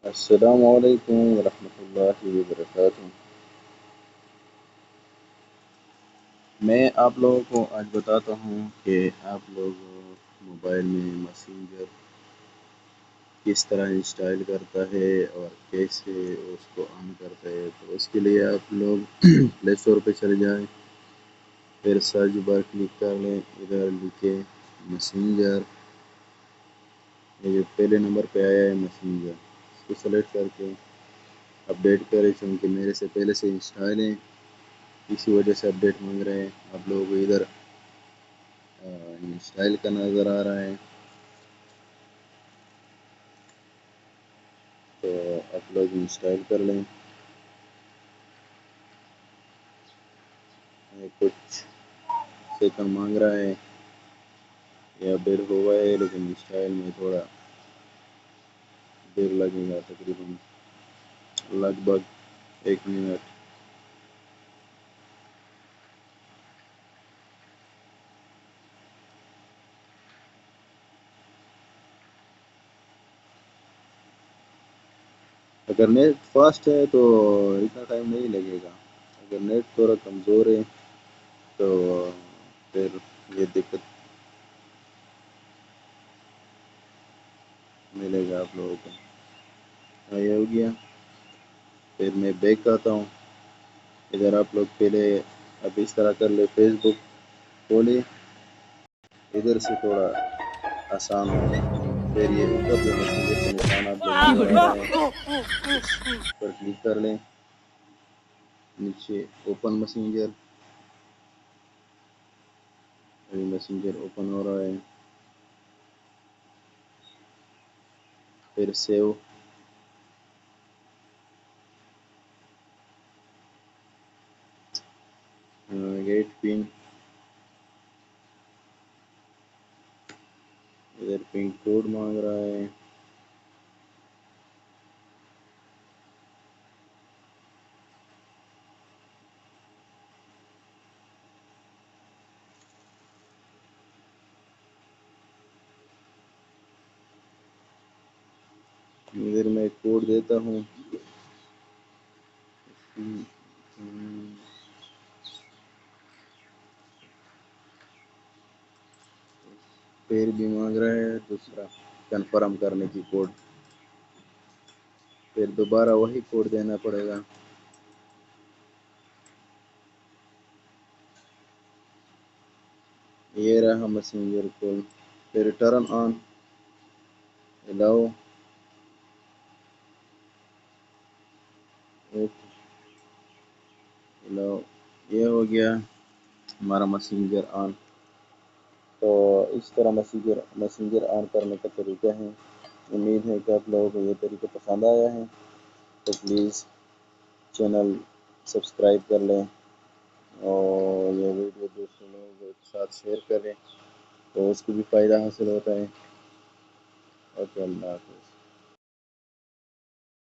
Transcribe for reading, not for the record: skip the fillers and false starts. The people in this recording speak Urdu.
السلام علیکم ورحمۃ اللہ وبرکاتہ۔ میں آپ لوگوں کو آج بتاتا ہوں کہ آپ لوگ موبائل میں میسنجر کس طرح انسٹال کرتا ہے اور کیسے اس کو آن کرتا ہے۔ تو اس کے لیے آپ لوگ پلے اسٹور پہ چلے جائیں، پھر سرچ بار کلک کر لیں، ادھر لکھے میسنجر، یہ جو پہلے نمبر پہ آیا ہے میسنجر، اس کو سلیکٹ کر کے اپڈیٹ کریں، چونکہ میرے سے پہلے سے انسٹال ہے، اسی وجہ سے اپڈیٹ مانگ رہے ہیں۔ آپ لوگوں کو ادھر انسٹائل کا نظر آ رہا ہے، تو آپ لوگ انسٹائل کر لیں۔ کچھ سیکنڈ مانگ رہا ہے، یہ اپڈیٹ ہوا ہے لیکن انسٹائل میں تھوڑا دیر لگے گا، تقریباً لگ بھگ 1 منٹ۔ اگر نیٹ فاسٹ ہے تو اتنا ٹائم نہیں لگے گا، اگر نیٹ تھوڑا کمزور ہے تو پھر یہ دقت ملے گا آپ لوگوں کو۔ یہ ہو گیا، پھر میں بیک آتا ہوں۔ ادھر آپ لوگ پہلے اب اس طرح کر لے، فیس بک کھولے، ادھر سے تھوڑا آسان ہوگا۔ پھر یہ اوپر جو میسنجر کا نشان آپ لوگ نظر آ رہا ہے، اس پر کلک کر لیں، نیچے اوپن میسنجر، ابھی میسنجر اوپن ہو رہا ہے، پھر سیو، گیٹ پن، ادھر پن کوڈ مانگ رہا ہے، ادھر میں کوڈ دیتا ہوں، پھر بھی مانگ رہا ہے دوسرا کنفرم کرنے کی کوڈ، پھر دوبارہ وہی کوڈ دینا پڑے گا۔ یہ رہا میسنجر کول، پھر ٹرن آن، الاؤ، الاؤ، یہ ہو گیا ہمارا میسنجر آن۔ تو اس طرح میسنجر آن کرنے کا طریقہ ہے۔ امید ہے کہ آپ لوگوں کو یہ طریقہ پسند آیا ہے، تو پلیز چینل سبسکرائب کر لیں اور یہ ویڈیو دوسرے لوگوں کے ساتھ شیئر کریں تو اس کو بھی فائدہ حاصل ہوتا ہے۔ اوکے، اللہ حافظ۔